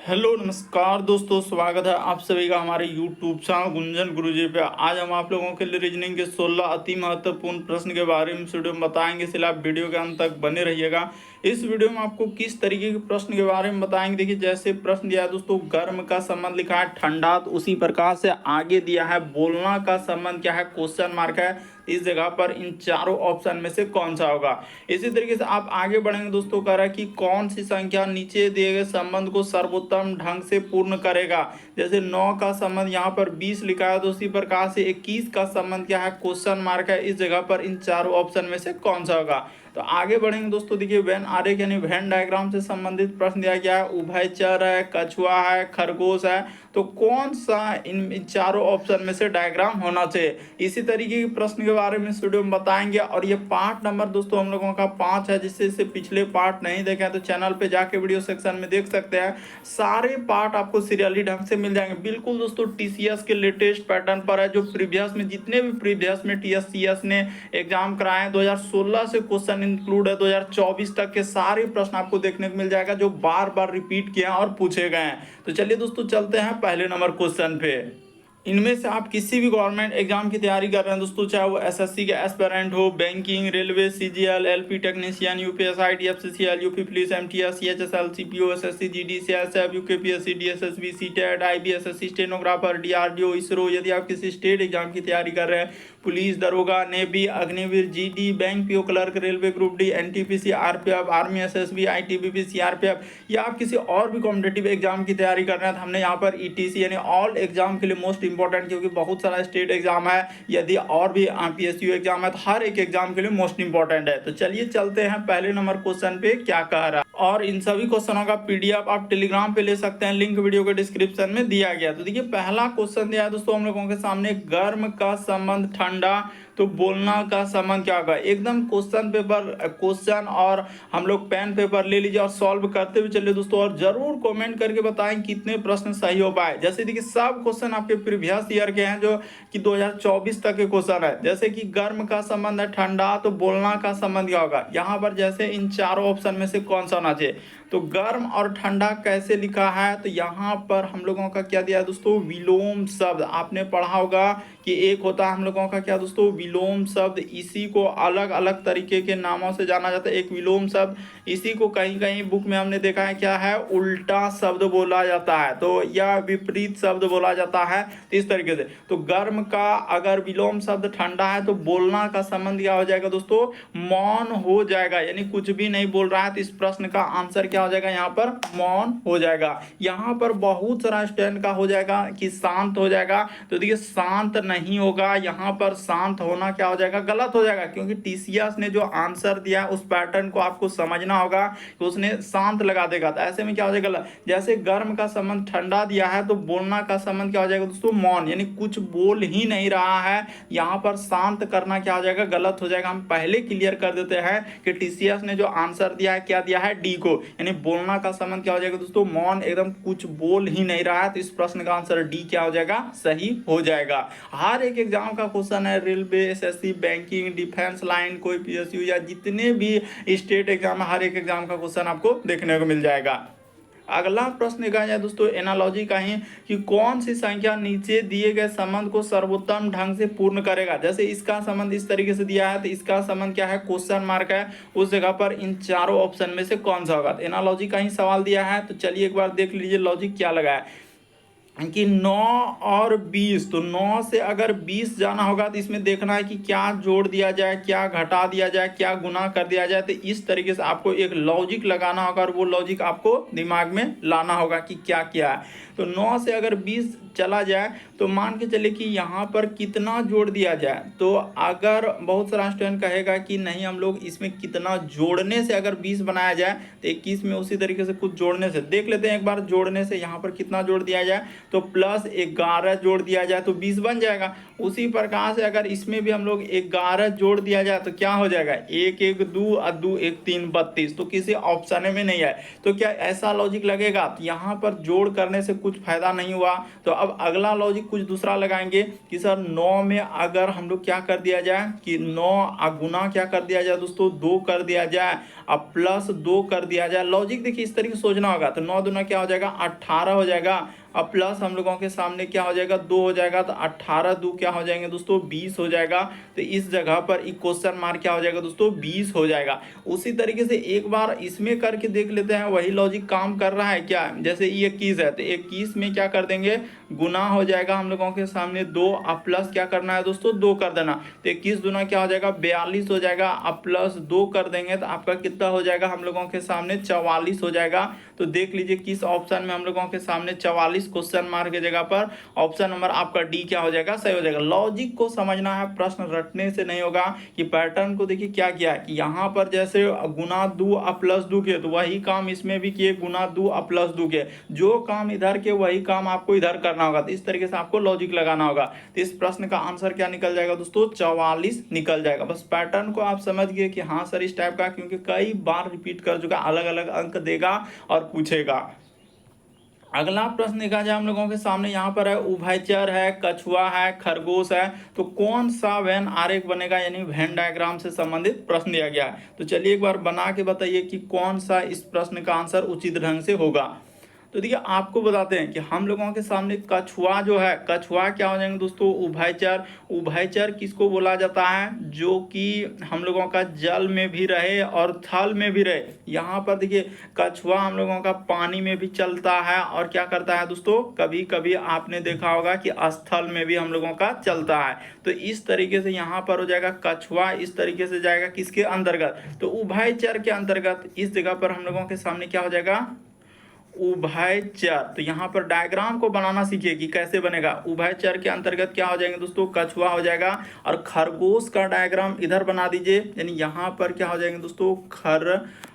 Hello नमस्कार दोस्तों, स्वागत है आप सभी का हमारे YouTube चैनल गुंजन गुरुजी पे। आज हम आप लोगों के लिए रीजनिंग के 16 अति महत्वपूर्ण प्रश्न के बारे में इस वीडियो में बताएंगे, इसलिए आप वीडियो के अंत तक बने रहिएगा। इस वीडियो में आपको किस तरीके के प्रश्न के बारे में बताएंगे। देखिए, जैसे प्रश्न दिया है दोस्तों, गर्म का संबंध लिखा है ठंडा, तो उसी प्रकार से आगे दिया है बोलना का संबंध क्या है, क्वेश्चन मार्क है। इस जगह पर इन चारों ऑप्शन में से कौन सा होगा। इसी तरीके से आप आगे बढ़ेंगे दोस्तों, कह रहा है कि कौन सी संख्या नीचे दिए गए संबंध को सर्वोत्तम ढंग से पूर्ण करेगा। जैसे 9 का संबंध यहाँ पर 20 लिखा है, तो उसी प्रकार से 21 का संबंध क्या है, क्वेश्चन मार्क है। इस जगह पर इन चारों ऑप्शन में से कौन सा होगा। तो आगे बढ़ेंगे दोस्तों, देखिए वेन आरेख यानी वेन डायग्राम से संबंधित प्रश्न दिया गया है। उभयचर है, कछुआ है, खरगोश है, तो कौन सा इन चारों ऑप्शन में से डायग्राम होना चाहिए। इसी तरीके के प्रश्न के बारे में इस वीडियो में बताएंगे। और ये पार्ट नंबर दोस्तों हम लोगों का 5 है, जिससे इससे पिछले पार्ट नहीं देखे हैं तो चैनल पे जाके वीडियो सेक्शन में देख सकते हैं। सारे पार्ट आपको सीरियली ढंग से मिल जाएंगे बिल्कुल दोस्तों। टीसीएस के लेटेस्ट पैटर्न पर है, जो प्रीवियस में जितने भी प्रीवियस में टीएससीएस ने एग्जाम कराए 2016 से क्वेश्चन इंक्लूड है 2024 तक के सारे प्रश्न आपको देखने को मिल जाएगा, जो बार बार रिपीट किए हैं और पूछे गए हैं। तो चलिए दोस्तों, चलते हैं पहले नंबर क्वेश्चन पे। इनमें से आप किसी भी गवर्नमेंट एग्जाम की तैयारी कर रहे हैं दोस्तों, चाहे वो एसएससी के एस्पिरेंट हो, banking, railway, CGL, LP technician, UPSI, DFCCL, UP police, MTS, CHSL, CPO, SSC, GD, CSF, UKPSC, DSSSB, CTET, IBSSC, stenographer, DRDO, ISRO. यदि आप किसी स्टेट एग्जाम की तैयारी कर रहे हैं, पुलिस, दरोगा, navy, Agniveer, GD, bank PO clerk, railway group D, NTPC, RPF, army, SSB, ITBP, CRPF, या आप किसी और भी कॉम्पिटेटिव एग्जाम की तैयारी कर रहे हैं, तो हमने यहाँ पर ईटीसी यानी ऑल एग्जाम के लिए मोस्ट इंपॉर्टेंट, क्योंकि बहुत सारा स्टेट एग्जाम है, यदि और भी पीएसयू एग्जाम है, तो हर एक एग्जाम के लिए मोस्ट इंपॉर्टेंट है। तो चलिए चलते हैं पहले नंबर क्वेश्चन पे क्या कह रहा है। और इन सभी क्वेश्चनों का पीडीएफ आप टेलीग्राम पे ले सकते हैं, लिंक वीडियो के डिस्क्रिप्शन में दिया गया। तो देखिए, पहला क्वेश्चन दिया है दोस्तों हम लोगों के सामने, गर्म का संबंध ठंडा, तो बोलना का संबंध क्या होगा। एकदम क्वेश्चन पेपर क्वेश्चन और हम लोग पेन पेपर ले लीजिए और सॉल्व करते हुए चलिए दोस्तों, और जरूर कमेंट करके बताएं कितने प्रश्न सही हो पाए। जैसे देखिए, सब क्वेश्चन आपके प्रीवियस ईयर के हैं, जो कि 2024 तक के क्वेश्चन है। जैसे कि गर्म का संबंध है ठंडा, तो बोलना का संबंध क्या होगा। यहाँ पर जैसे इन चारों ऑप्शन में से कौन सा होना चाहिए। तो गर्म और ठंडा कैसे लिखा है, तो यहाँ पर हम लोगों का क्या दिया है दोस्तों, विलोम शब्द। आपने पढ़ा होगा कि एक होता है हम लोगों का क्या दोस्तों, विलोम शब्द। इसी को अलग अलग तरीके के नामों से जाना जाता है। एक विलोम शब्द, इसी को कहीं कहीं बुक में हमने देखा है क्या है, उल्टा शब्द बोला जाता है, तो या विपरीत शब्द बोला जाता है। तो इस तरीके से तो गर्म का अगर विलोम शब्द ठंडा है, तो बोलना का संबंध क्या हो जाएगा दोस्तों, मौन हो जाएगा, यानी कुछ भी नहीं बोल रहा है। तो इस प्रश्न का आंसर क्या हो जाएगा, यहाँ पर मौन हो जाएगा। यहाँ पर बहुत सारा स्टैंड का हो जाएगा कि शांत हो जाएगा, तो देखिए शांत नहीं होगा। यहाँ पर शांत होना क्या हो जाएगा, गलत हो जाएगा, क्योंकि टीसीएस ने जो आंसर दिया उस पैटर्न को आपको समझना होगा कि उसने शांत लगा देगा। तो ऐसे में क्या हो जाएगा गलत। जैसे गर्म का संबंध ठंडा दिया है, तो बोलना का संबंध क्या हो जाएगा दोस्तों, मौन, यानी कुछ बोल ही नहीं रहा है। यहाँ पर शांत करना क्या हो जाएगा, गलत हो जाएगा। हम पहले क्लियर कर देते हैं कि टीसीएस ने जो आंसर दिया है क्या दिया है, डी को, यानी बोलना का संबंध क्या हो जाएगा दोस्तों, मौन, एकदम कुछ बोल ही नहीं रहा है। तो इस प्रश्न का आंसर डी क्या हो जाएगा, सही हो जाएगा। हर एक एग्जाम का क्वेश्चन है, railway, SSC, banking, defence line, कोई पीएसयू या जितने भी स्टेट एग्जाम है, हर एक एग्जाम का क्वेश्चन आपको देखने को मिल जाएगा। अगला प्रश्न कहा जाए दोस्तों, एनालॉजी का ही, कि कौन सी संख्या नीचे दिए गए संबंध को सर्वोत्तम ढंग से पूर्ण करेगा। जैसे इसका संबंध इस तरीके से दिया है, तो इसका संबंध क्या है, क्वेश्चन मार्क है। उस जगह पर इन चारों ऑप्शन में से कौन सा होगा। तो एनालॉजी का ही सवाल दिया है, तो चलिए एक बार देख लीजिए लॉजिक क्या लगा है कि 9 और 20, तो 9 से अगर 20 जाना होगा, तो इसमें देखना है कि क्या जोड़ दिया जाए, क्या घटा दिया जाए, क्या गुना कर दिया जाए। तो इस तरीके से आपको एक लॉजिक लगाना होगा, और वो लॉजिक आपको दिमाग में लाना होगा कि क्या क्या है। तो 9 से अगर 20 चला जाए, तो मान के चले कि यहाँ पर कितना जोड़ दिया जाए। तो अगर बहुत सारा स्टूडेंट कहेगा कि नहीं, हम लोग इसमें कितना जोड़ने से अगर 20 बनाया जाए, तो 21 में उसी तरीके से कुछ जोड़ने से देख लेते हैं एक बार। जोड़ने से यहाँ पर कितना जोड़ दिया जाए, तो प्लस 11 जोड़ दिया जाए तो 20 बन जाएगा। उसी प्रकार से अगर इसमें भी हम लोग 11 जोड़ दिया जाए तो क्या हो जाएगा, 1 1 2 और 2 1 3 32। तो किसी ऑप्शन में नहीं है, तो क्या ऐसा लॉजिक लगेगा? तो यहाँ पर जोड़ करने से कुछ फायदा नहीं हुआ। तो अब अगला लॉजिक कुछ दूसरा लगाएंगे कि सर 9 में अगर हम लोग क्या कर दिया जाए कि 9 गुना क्या कर दिया जाए दोस्तों, 2 कर दिया जाए, अब प्लस 2 कर दिया जाए। लॉजिक देखिए इस तरीके से सोचना होगा। तो 9 दूना क्या हो जाएगा, 18 हो जाएगा। अब प्लस हम लोगों के सामने क्या हो जाएगा, 2 हो जाएगा। तो 18 2 क्या हो जाएंगे दोस्तों, 20 हो जाएगा। तो इस जगह पर क्वेश्चन मार्क क्या हो जाएगा दोस्तों, 20 हो जाएगा। उसी तरीके से एक बार इसमें करके देख लेते हैं, वही लॉजिक काम कर रहा है क्या। जैसे ये 21 है तो 21 में क्या कर देंगे, गुना हो जाएगा हम लोगों के सामने 2, अब प्लस क्या करना है दोस्तों, 2 कर देना। तो 21 दूना क्या हो जाएगा, 42 हो जाएगा। अब प्लस 2 कर देंगे तो आपका कितना हो जाएगा हम लोगों के सामने, 44 हो जाएगा। तो देख लीजिए किस ऑप्शन में हम लोगों के सामने 44 क्वेश्चन मार्क की जगह पर ऑप्शन नंबर आपका डी क्या हो जाएगा, सही हो जाएगा। लॉजिक को समझना है, प्रश्न रटने से नहीं होगा। कि पैटर्न को देखिए क्या किया है कि यहाँ पर जैसे गुना 2 और प्लस 2 किए तो वही काम इसमें भी किए, गुना 2 और प्लस 2 किए। जो काम इधर के वही काम आपको इधर करना होगा। तो इस तरीके से आपको लॉजिक लगाना होगा। तो इस प्रश्न का आंसर क्या निकल जाएगा दोस्तों, 44 निकल जाएगा। बस पैटर्न को आप समझ गए कि हाँ सर इस टाइप का, क्योंकि कई बार रिपीट कर चुका, अलग अलग अंक देगा और पूछेगा। अगला प्रश्न देखा जाए हम लोगों के सामने, यहाँ पर है उभयचर है, कछुआ है, खरगोश है। तो कौन सा वेन आरेख बनेगा, यानी वेन डायग्राम से संबंधित प्रश्न दिया गया है। तो चलिए एक बार बना के बताइए कि कौन सा इस प्रश्न का आंसर उचित ढंग से होगा। तो देखिए आपको बताते हैं कि हम लोगों के सामने कछुआ जो है, कछुआ क्या हो जाएंगे दोस्तों, उभयचर। उभयचर किसको बोला जाता है, जो कि हम लोगों का जल में भी रहे और थल में भी रहे। यहाँ पर देखिए कछुआ हम लोगों का पानी में भी चलता है और क्या करता है दोस्तों, कभी कभी आपने देखा होगा कि स्थल में भी हम लोगों का चलता है। तो इस तरीके से यहाँ पर हो जाएगा कछुआ, इस तरीके से जाएगा किसके अंतर्गत, तो उभयचर के अंतर्गत। इस जगह पर हम लोगों के सामने क्या हो जाएगा, उभयचर। तो यहाँ पर डायग्राम को बनाना सीखिए कि कैसे बनेगा। उभयचर के अंतर्गत क्या हो जाएंगे दोस्तों, कछुआ हो जाएगा। और खरगोश का डायग्राम इधर बना दीजिए, यानी यहाँ पर क्या हो जाएंगे दोस्तों,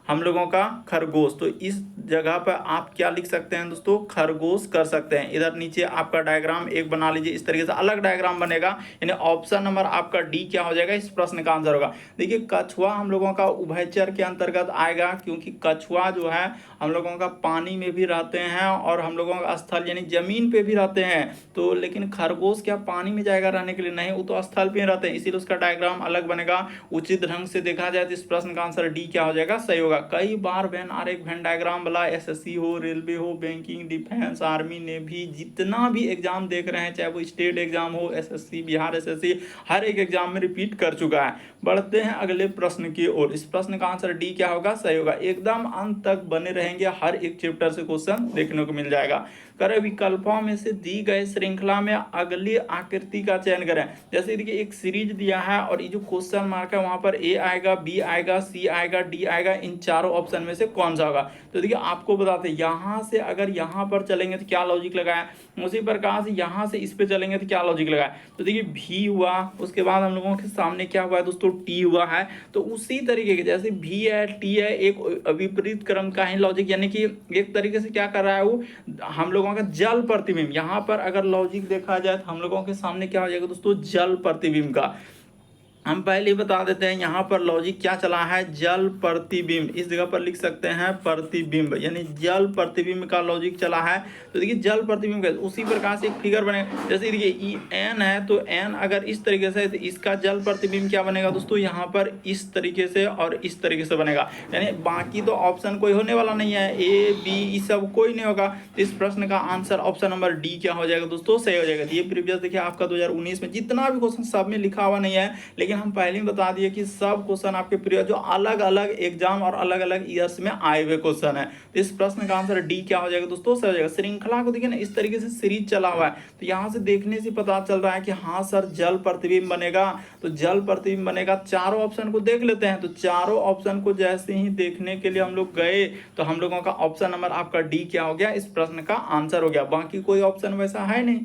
हम लोगों का खरगोश। तो इस जगह पर आप क्या लिख सकते हैं दोस्तों, खरगोश कर सकते हैं। इधर नीचे आपका डायग्राम एक बना लीजिए, इस तरीके से अलग डायग्राम बनेगा। यानी ऑप्शन नंबर आपका डी क्या हो जाएगा, इस प्रश्न का आंसर होगा। देखिए कछुआ हम लोगों का उभयचर के अंतर्गत आएगा, क्योंकि कछुआ जो है हम लोगों का पानी में भी रहते हैं और हम लोगों का स्थल यानी जमीन पे भी रहते हैं। तो लेकिन खरगोश क्या पानी में जाएगा रहने के लिए, नहीं, वो तो स्थल पे रहते हैं, इसीलिए उसका डायग्राम अलग बनेगा। उचित ढंग से देखा जाए तो इस प्रश्न का आंसर डी क्या हो जाएगा, सही होगा। कई बार वेन आरेख वेन डायग्राम वाला एसएससी हो, रेलवे हो, बैंकिंग, डिफेंस, आर्मी, नेवी, जितना भी एग्जाम देख रहे हैं, चाहे वो स्टेट एग्जाम हो, एसएससी, बिहार एसएससी, हर एक एग्जाम में रिपीट कर चुका है। बढ़ते हैं अगले प्रश्न की ओर। इस प्रश्न का आंसर डी क्या होगा, सही होगा। एकदम अंत तक बने रहेंगे, हर एक चैप्टर से क्वेश्चन देखने को मिल जाएगा। करें विकल्पों में से दी गए श्रृंखला में अगली आकृति का चयन करें। जैसे देखिए एक सीरीज दिया है और ये जो क्वेश्चन मार्क है वहां पर ए आएगा, बी आएगा, सी आएगा, डी आएगा। इन चारों ऑप्शन में से कौन सा होगा। तो देखिए आपको बताते हैं, यहाँ से अगर यहाँ पर चलेंगे तो क्या लॉजिक लगाया, उसी प्रकार से यहाँ से इस पे चलेंगे तो क्या लॉजिक लगाया। तो देखिए भी हुआ, उसके बाद हम लोगों के सामने क्या हुआ है दोस्तों, टी हुआ है। तो उसी तरीके के जैसे भी है, टी है, एक विपरीत क्रम का है लॉजिक, यानी कि एक तरीके से क्या कर रहा है वो, हम लोगों का जल प्रतिबिंब। यहाँ पर अगर लॉजिक देखा जाए तो हम लोगों के सामने क्या हो जाएगा दोस्तों, जल प्रतिबिंब का। हम पहले ही बता देते हैं यहाँ पर लॉजिक क्या चला है, जल प्रतिबिंब। इस जगह पर लिख सकते हैं प्रतिबिंब, यानी जल प्रतिबिंब का लॉजिक चला है। तो देखिए जल प्रतिबिंब का उसी प्रकार से एक फिगर बनेगा। जैसे देखिए ई एन है, तो एन अगर इस तरीके से, तो इसका जल प्रतिबिंब क्या बनेगा दोस्तों, यहाँ पर इस तरीके से और इस तरीके से बनेगा। यानी बाकी तो ऑप्शन कोई होने वाला नहीं है, ए बी ये सब कोई नहीं होगा। तो इस प्रश्न का आंसर ऑप्शन नंबर डी क्या हो जाएगा दोस्तों, सही हो जाएगा। ये प्रीवियस देखिए आपका 2019 में जितना भी क्वेश्चन सब में लिखा हुआ नहीं है, लेकिन हम पहले ही बता दिए कि सब क्वेश्चन आपके प्रीवियस जो अलग अलग एग्जाम और अलग अलग ईयर्स में आए हुए क्वेश्चन है। तो इस प्रश्न का आंसर डी क्या हो जाएगा दोस्तों, सही हो जाएगा। श्रृंखला को देखिए ना, इस तरीके से सीरीज चला हुआ है, तो यहाँ से देखने से पता चल रहा है कि हाँ सर जल प्रतिबिंब बनेगा। तो जल प्रतिबिंब बनेगा, चारों ऑप्शन को देख लेते हैं। तो चारों ऑप्शन को जैसे ही देखने के लिए हम लोग गए, तो हम लोगों का ऑप्शन नंबर आपका डी क्या हो गया, इस प्रश्न का आंसर हो गया। बाकी कोई ऑप्शन वैसा है नहीं।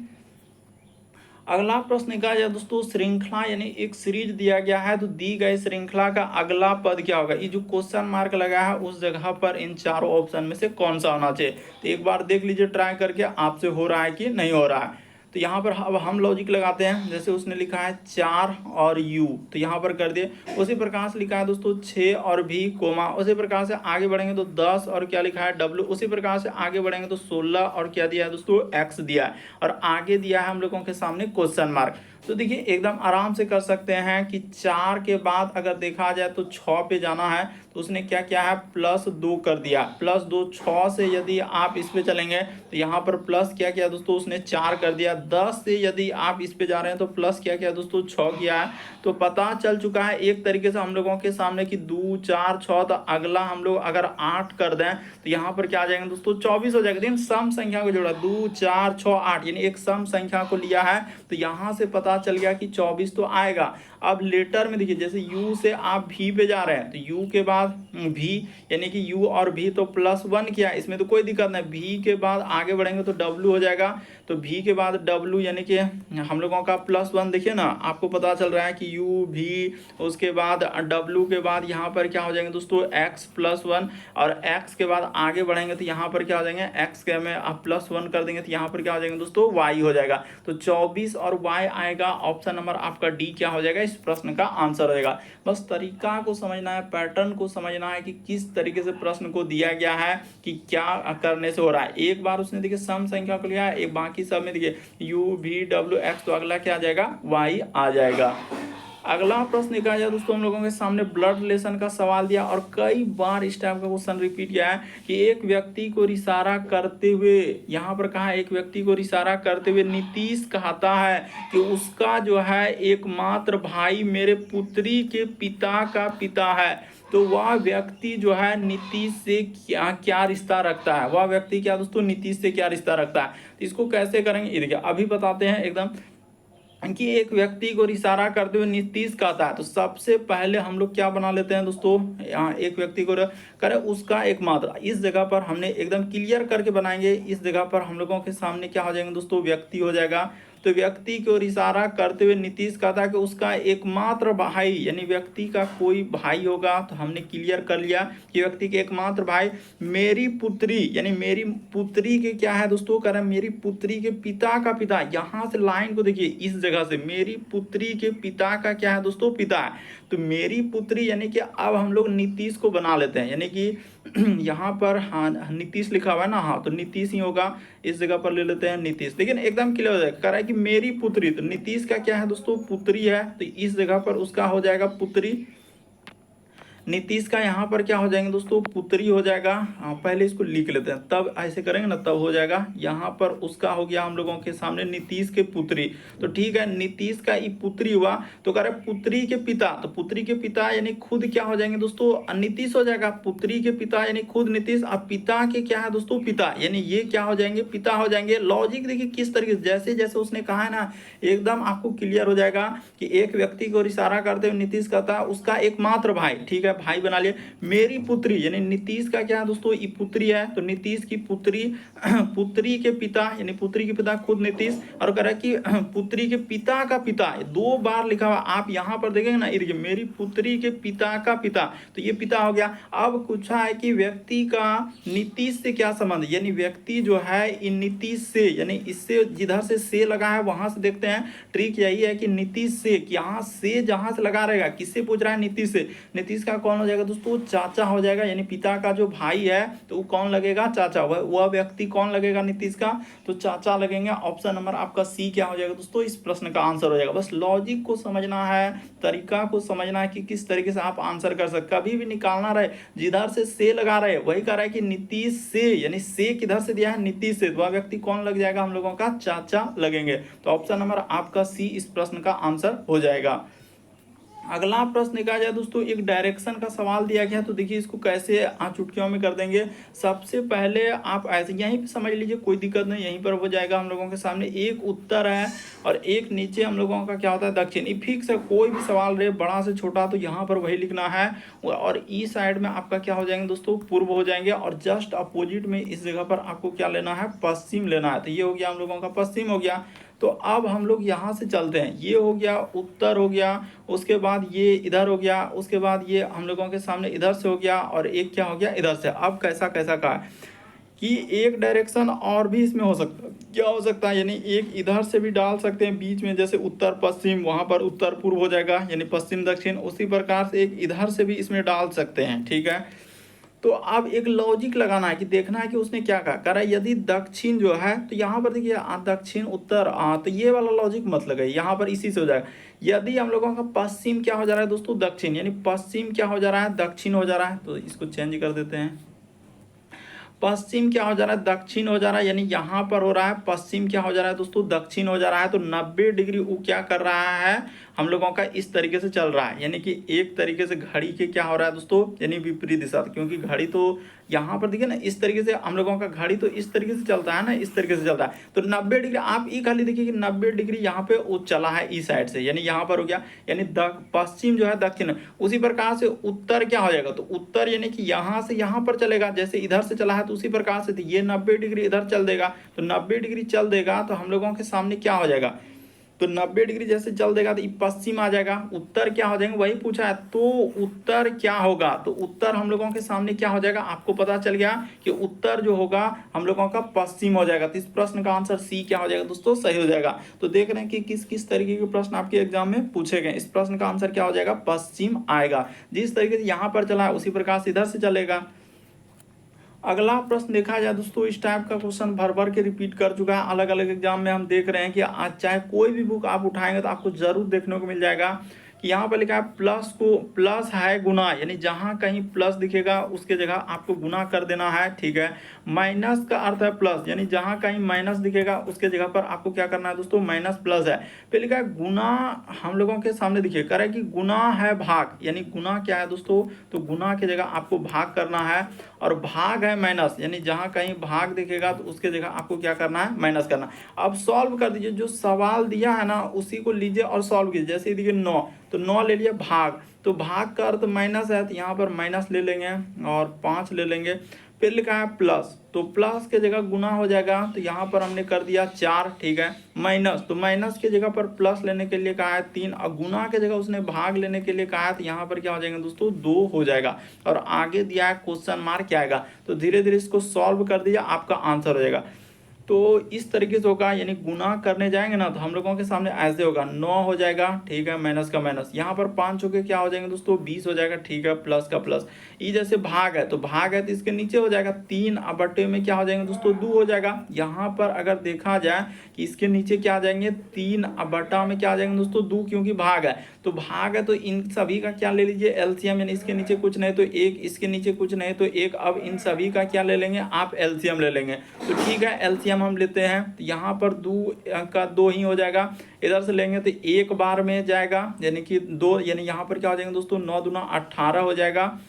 अगला प्रश्न कहा जाए दोस्तों, श्रृंखला यानी एक सीरीज दिया गया है, तो दी गई श्रृंखला का अगला पद क्या होगा। ये जो क्वेश्चन मार्क लगा है उस जगह पर इन चारों ऑप्शन में से कौन सा होना चाहिए। तो एक बार देख लीजिए ट्राई करके आपसे हो रहा है कि नहीं हो रहा है। तो यहाँ पर अब हम लॉजिक लगाते हैं, जैसे उसने लिखा है 4 और यू, तो यहाँ पर कर दिए। उसी प्रकार से लिखा है दोस्तों 6 और भी कोमा, उसी प्रकार से आगे बढ़ेंगे तो 10 और क्या लिखा है डब्ल्यू, उसी प्रकार से आगे बढ़ेंगे तो 16 और क्या दिया है दोस्तों एक्स दिया है, और आगे दिया है हम लोगों के सामने क्वेश्चन मार्क। तो देखिए एकदम आराम से कर सकते हैं कि 4 के बाद अगर देखा जाए तो 6 पे जाना है, तो उसने क्या किया है +2 कर दिया, +2 6 से यदि आप इस पे चलेंगे तो यहाँ पर प्लस क्या किया दोस्तों उसने 4 कर दिया। 10 से यदि आप इस पे जा रहे हैं तो प्लस क्या किया दोस्तों 6 किया है। तो पता चल चुका है एक तरीके से हम लोगों के सामने कि 2 4 6, तो अगला हम लोग अगर 8 कर दें तो यहाँ पर क्या आ जाएंगे दोस्तों 24 हो जाएगा। लेकिन सम संख्या को जोड़ा 2 4 6 8 यानी एक सम संख्या को लिया है, तो यहाँ से पता चल गया कि 24 तो आएगा। अब लेटर में देखिए जैसे u से आप v पे जा रहे हैं तो u के बाद v यानी कि u और v तो +1 किया, इसमें तो कोई दिक्कत नहीं। v के बाद आगे बढ़ेंगे तो w हो जाएगा, तो v के बाद w यानी कि हम लोगों का +1 देखिए ना, आपको पता चल रहा है कि u v, उसके बाद w के बाद यहाँ पर क्या हो जाएंगे दोस्तों x +1, और x के बाद आगे बढ़ेंगे तो यहाँ पर क्या हो जाएंगे x के में आप +1 कर देंगे तो यहाँ पर क्या हो जाएंगे दोस्तों y हो जाएगा। तो 24 और y आएगा। ऑप्शन नंबर आपका डी क्या हो जाएगा, इस प्रश्न का आंसर होगा। बस तरीका को समझना है, पैटर्न को समझना है कि किस तरीके से प्रश्न को दिया गया है कि क्या करने से हो रहा है। एक बार उसने देखिए सम संख्या को लिया है, एक बाकी सब में देखिए u v w x, तो अगला क्या आ जाएगा y आ जाएगा। अगला प्रश्न कहा जाए दोस्तों हम लोगों के सामने ब्लड रिलेशन का सवाल दिया, और कई बार इस टाइप का क्वेश्चन रिपीट किया है कि एक व्यक्ति को इशारा करते हुए, यहाँ पर कहा एक व्यक्ति को इशारा करते हुए नीतीश कहता है कि उसका जो है एकमात्र भाई मेरे पुत्री के पिता का पिता है, तो वह व्यक्ति जो है नीतीश से क्या क्या रिश्ता रखता है। वह व्यक्ति क्या दोस्तों नीतीश से क्या रिश्ता रखता है। तो इसको कैसे करेंगे ये देखिए अभी बताते हैं एकदम, कि एक व्यक्ति को इशारा करते हुए नीतीश कहता है। तो सबसे पहले हम लोग क्या बना लेते हैं दोस्तों, यहाँ एक व्यक्ति को करें उसका एकमात्र, इस जगह पर हमने एकदम क्लियर करके बनाएंगे। इस जगह पर हम लोगों के सामने क्या हो जाएंगे दोस्तों व्यक्ति हो जाएगा। तो व्यक्ति को इशारा करते हुए नीतीश कहता है कि उसका एकमात्र भाई, यानी व्यक्ति का कोई भाई होगा, तो हमने क्लियर कर लिया कि व्यक्ति के एकमात्र भाई मेरी पुत्री, यानी मेरी पुत्री के क्या है दोस्तों कह रहे हैं मेरी पुत्री के पिता का पिता। यहाँ से लाइन को देखिए इस जगह से मेरी पुत्री के पिता का क्या है दोस्तों पिता है, तो मेरी पुत्री यानी कि अब हम लोग नीतीश को बना लेते हैं, यानी कि यहाँ पर हाँ नीतीश लिखा हुआ है ना, हाँ तो नीतीश ही होगा, इस जगह पर ले लेते हैं नीतीश। लेकिन एकदम क्लियर हो जाएगा, कह रहा है कि मेरी पुत्री, तो नीतीश का क्या है दोस्तों पुत्री है, तो इस जगह पर उसका हो जाएगा पुत्री। नीतीश का यहाँ पर क्या हो जाएंगे दोस्तों पुत्री हो जाएगा। पहले इसको लिख लेते हैं, तब ऐसे करेंगे ना तब हो जाएगा। यहाँ पर उसका हो गया हम लोगों के सामने नीतीश के पुत्री, तो ठीक है नीतीश का ये पुत्री हुआ, तो कह रहे पुत्री के पिता, तो पुत्री के पिता यानी खुद क्या हो जाएंगे दोस्तों नीतीश हो जाएगा। पुत्री के पिता यानी खुद नीतीश, अब पिता के क्या है दोस्तों पिता, यानी ये क्या हो जाएंगे पिता हो जाएंगे। लॉजिक देखिए किस तरीके से, जैसे जैसे उसने कहा है ना एकदम आपको क्लियर हो जाएगा कि एक व्यक्ति को इशारा करते हुए नीतीश कहता है उसका एकमात्र भाई, ठीक है भाई बना लिए। मेरी पुत्री यानी नीतीश का क्या है दोस्तों ये पुत्री है, तो नीतीश की पुत्री, पुत्री के पिता यानी पुत्री के पिता खुद नीतीश, और कह रहा है कि पुत्री के पिता का पिता, दो बार लिखा हुआ आप यहाँ पर देखेंगे ना, ये मेरी पुत्री के पिता का पिता, तो ये पिता हो गया। अब पूछा है कि व्यक्ति का नीतीश से क्या संबंध, यानी व्यक्ति जो है इन नीतीश से, यानी इससे जिधर से लगा है वहां से देखते हैं। ट्रिक यही है कि नीतीश से, यहाँ से जहां से लगा रहेगा, किससे पूछ रहा है नीतीश से, नीतीश का कौन हो जाएगा दोस्तों चाचा हो जाएगा, यानी पिता का जो भाई है तो वो कौन लगेगा चाचा, वह व्यक्ति कौन लगेगा नीतीश का, तो चाचा लगेंगे। ऑप्शन नंबर आपका सी क्या हो जाएगा दोस्तों इस प्रश्न का आंसर हो जाएगा। बस लॉजिक को समझना है, तरीका को समझना है कि किस तरीके से आप आंसर कर सकते। कभी भी निकालना रहे जिधर से लगा रहे वही कह रहा है कि नीतीश से, यानी से किधर से दिया है नीतीश से, वह व्यक्ति कौन लग जाएगा हम लोगों का चाचा लगेंगे। तो ऑप्शन नंबर आपका सी इस प्रश्न का आंसर हो जाएगा। अगला प्रश्न कहा जाए दोस्तों एक डायरेक्शन का सवाल दिया गया, तो देखिए इसको कैसे चुटकियों में कर देंगे। सबसे पहले आप ऐसे यहीं पे समझ लीजिए, कोई दिक्कत नहीं, यहीं पर हो जाएगा हम लोगों के सामने। एक उत्तर है और एक नीचे हम लोगों का क्या होता है दक्षिण। ये फिक्स है, कोई भी सवाल रहे बड़ा से छोटा तो यहाँ पर वही लिखना है। और ई साइड में आपका क्या हो जाएंगे दोस्तों पूर्व हो जाएंगे, और जस्ट अपोजिट में इस जगह पर आपको क्या लेना है पश्चिम लेना है। तो ये हो गया हम लोगों का पश्चिम हो गया। तो अब हम लोग यहाँ से चलते हैं, ये हो गया उत्तर हो गया, उसके बाद ये इधर हो गया, उसके बाद ये हम लोगों के सामने इधर से हो गया, और एक क्या हो गया इधर से। अब कैसा कैसा का है कि एक डायरेक्शन और भी इसमें हो सकता है, क्या हो सकता है, यानी एक इधर से भी डाल सकते हैं बीच में, जैसे उत्तर पश्चिम, वहाँ पर उत्तर पूर्व हो जाएगा यानी पश्चिम दक्षिण। उसी प्रकार से एक इधर से भी इसमें डाल सकते हैं, ठीक है। तो अब एक लॉजिक लगाना है कि देखना है कि उसने क्या कहा, कह रहा है यदि दक्षिण जो है तो यहाँ पर देखिए दक्षिण उत्तर, तो ये वाला लॉजिक मत लगाइए, यहाँ पर इसी से हो जाएगा। यदि हम लोगों का पश्चिम क्या हो जा रहा है दोस्तों, दक्षिण, यानी पश्चिम क्या हो जा रहा है, दक्षिण हो जा रहा है, तो इसको चेंज कर देते हैं। पश्चिम क्या हो जा रहा है, दक्षिण हो जा रहा है, यानी यहाँ पर हो रहा है पश्चिम क्या हो जा रहा है दोस्तों, दक्षिण हो जा रहा है। तो 90 डिग्री वो क्या कर रहा है हम लोगों का, इस तरीके से चल रहा है, यानी कि एक तरीके से घड़ी के क्या हो रहा है दोस्तों, यानी विपरीत दिशा, क्योंकि घड़ी तो यहाँ पर देखिए ना इस तरीके से हम लोगों का घड़ी तो इस तरीके से चलता है ना, इस तरीके से चलता है। तो 90 डिग्री आप ये खाली देखिए कि 90 डिग्री यहाँ पे वो चला है इस साइड से, यानी यहाँ पर हो गया, यानी पश्चिम जो है दक्षिण। उसी प्रकार से उत्तर क्या हो जाएगा, तो उत्तर यानी कि यहाँ से यहाँ पर चलेगा, जैसे इधर से चला है तो उसी प्रकार से ये 90 डिग्री इधर चल देगा। तो 90 डिग्री चल देगा तो हम लोगों के सामने क्या हो जाएगा, तो 90 डिग्री जैसे चल देगा तो पश्चिम आ जाएगा। उत्तर क्या हो जाएंगे, वही पूछा है, तो उत्तर क्या होगा, तो उत्तर हम लोगों के सामने क्या हो जाएगा, आपको पता चल गया कि उत्तर जो होगा हम लोगों का पश्चिम हो जाएगा। तो इस प्रश्न का आंसर सी क्या हो जाएगा दोस्तों, सही हो जाएगा। तो देख रहे हैं कि किस किस तरीके के प्रश्न आपके एग्जाम में पूछे गए। इस प्रश्न का आंसर क्या हो जाएगा, पश्चिम आएगा। जिस तरीके से यहाँ पर चला है उसी प्रकार से इधर से चलेगा। अगला प्रश्न देखा जाए दोस्तों, इस टाइप का क्वेश्चन भर भर के रिपीट कर चुका है, अलग अलग एग्जाम में हम देख रहे हैं कि आज चाहे कोई भी बुक आप उठाएंगे तो आपको जरूर देखने को मिल जाएगा कि यहाँ पर लिखा है प्लस है गुना, यानी जहाँ कहीं प्लस दिखेगा उसके जगह आपको गुना कर देना है, ठीक है। माइनस का अर्थ है प्लस, यानी जहाँ कहीं माइनस दिखेगा उसके जगह पर आपको क्या करना है दोस्तों, माइनस प्लस है। फिर लिखा है गुना, हम लोगों के सामने देखिए कह रहा है कि गुना है भाग, यानी गुना क्या है दोस्तों, तो गुना की जगह आपको भाग करना है। और भाग है माइनस, यानी जहाँ कहीं भाग दिखेगा तो उसके जगह आपको क्या करना है, माइनस करना। अब सॉल्व कर दीजिए, जो सवाल दिया है ना उसी को लीजिए और सॉल्व कीजिए। जैसे देखिए 9, तो 9 ले लिया भाग, तो भाग का अर्थ माइनस है, तो यहाँ पर माइनस ले लेंगे और 5 ले लेंगे। फिर लिखा है प्लस, तो प्लस के जगह गुना हो जाएगा, तो यहाँ पर हमने कर दिया 4, ठीक है। माइनस, तो माइनस के जगह पर प्लस लेने के लिए कहा है 3, और गुना के जगह उसने भाग लेने के लिए कहा है, तो यहाँ पर क्या हो जाएगा दोस्तों, 2 हो जाएगा। और आगे दिया है क्वेश्चन मार्क क्या आएगा, तो धीरे धीरे इसको सॉल्व कर दिया, आपका आंसर हो जाएगा। तो इस तरीके से होगा, यानी गुना करने जाएंगे ना तो हम लोगों के सामने ऐसे होगा, 9 हो जाएगा, ठीक है, माइनस का माइनस, यहाँ पर 5 होके क्या हो जाएंगे दोस्तों, 20 हो जाएगा, ठीक है, प्लस का प्लस। ये जैसे भाग है तो भाग है तो इसके नीचे हो जाएगा 3, अब बट्टे में क्या हो जाएंगे दोस्तों, 2 हो जाएगा। यहाँ पर अगर देखा जाए कि इसके नीचे क्या आ जाएंगे 3, अब बटा में क्या आ जाएंगे दोस्तों 2, क्योंकि भाग है। तो भाग है तो इन सभी का क्या ले लीजिए, एलसीएम, यानी इसके नीचे कुछ नहीं तो 1, इसके नीचे कुछ नहीं तो 1। अब इन सभी का क्या ले लेंगे, आप एलसीएम ले लेंगे। तो ठीक है, एलसीएम हम लेते हैं, तो यहाँ पर 2 का 2 ही हो जाएगा। इधर से लेंगे तो एक बार में जाएगा, यानी कि 2, यानी यहाँ पर क्या हो जाएंगे दोस्तों, 9 दूना 18 हो जाएगा।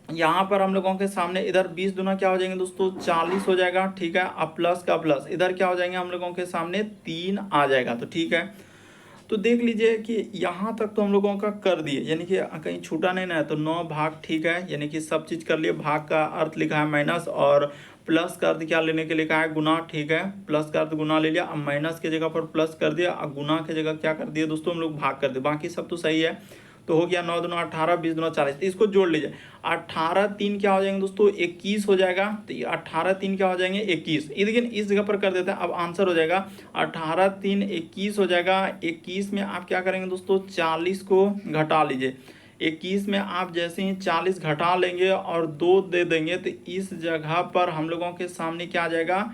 यहाँ पर हम लोगों के सामने इधर 20 दूना क्या हो जाएंगे दोस्तों, 40 हो जाएगा, ठीक है। अब प्लस का प्लस, इधर क्या हो जाएंगे हम लोगों के सामने 3 आ जाएगा, तो ठीक है। तो देख लीजिए कि यहाँ तक तो हम लोगों का कर दिए, यानी कि कहीं छूटा नहीं ना है, तो 9 भाग, ठीक है, यानी कि सब चीज़ कर लिए। भाग का अर्थ लिखा है माइनस, और प्लस का अर्थ क्या लेने के लिए कहा है, गुना, ठीक है। प्लस का अर्थ गुना ले लिया, अब माइनस की जगह पर प्लस कर दिया, अब गुना की जगह क्या कर दिया दोस्तों, हम लोग भाग कर दिए। बाकी सब तो सही है, तो हो गया 9 दूना 18, 20 दूना 40, तो इसको जोड़ लीजिए। 18 3 क्या हो जाएंगे दोस्तों, 21 हो जाएगा। तो ये 18 3 क्या हो जाएंगे, 21। लेकिन इस जगह पर कर देते हैं, अब आंसर हो जाएगा 18 3 21 हो जाएगा। 21 में आप क्या करेंगे दोस्तों, 40 को घटा लीजिए। 21 में आप जैसे ही 40 घटा लेंगे और 2 दे देंगे, तो इस जगह पर हम लोगों के सामने क्या आ जाएगा,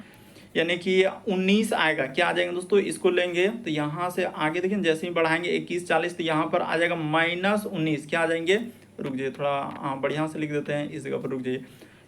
यानी कि 19 आएगा। क्या आ जाएगा दोस्तों, इसको लेंगे तो यहाँ से आगे देखिए जैसे ही बढ़ाएंगे 21 40, तो यहाँ पर आ जाएगा -19। क्या आ जाएंगे, रुक जाइए थोड़ा बढ़िया से लिख देते हैं, इस जगह पर रुक जाइए।